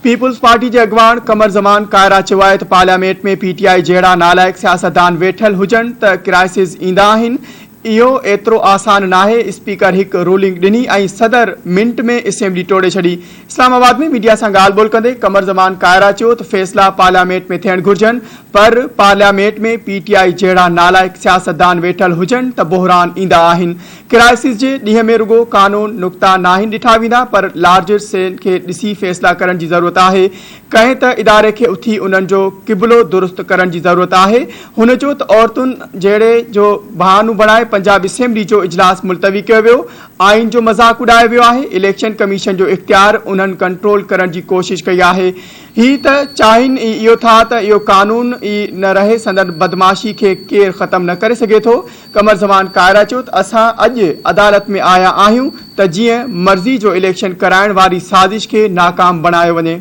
People's party के अगवान कमर ज़मान कायरा चयो आहे त पार्लियामेंट में पीटीआई जहिड़ा नालायक सियासतदान वेठल हुजनि त क्राइसिस ईंदा आहिनि। इहो एतिरो आसान नाहे। स्पीकर एक रूलिंग ॾिनी ऐं सदर मिंट में असेंबली टोड़े छॾी। इस्लामाबाद में मीडिया से ॻाल्हि ॿोल कंदे कमर ज़मान कायरा चयो त फैसला पार्लियामेंट में थियण घुरिजनि, पर पार्लियामेंट में पीटीआई जहिड़ा नालायक सियासतदान वेठल हुजनि त बहरान ईंदा आहिनि। क्राइसिस जे ॾींहं में रुगो कानून नुक़्ता नाहिन ॾिठा वेंदा, पर लार्जर सेन खे ॾिसी फैसला करण जी ज़रूरत आहे। कंहिं त इदारे खे उथी उन्हनि जो क़िबलो दुरुस्त करण जी ज़रूरत आहे। हुन चयो त औरतुनि जहिड़े जो बहानो बणाए पंजाब असेंबली जो इजलास मुलतवी कयो वियो, आइन जो मज़ाक उड़ायो वियो आहे। इलेक्शन कमीशन जो इख्तियार उन्हनि कंट्रोल करण जी कोशिश कई आहे। ही त चाहिनि इहो था त इहो कानून ई न रहे, संदन बदमाशी खे केरु ख़त्म न करे सघे थो। कमर ज़मान कायरा चयो त असां अॼु अदालत में आया आहियूं त जीअं मर्ज़ी जो इलेक्शन कराइण वारी साज़िश खे नाकाम बणायो वञे।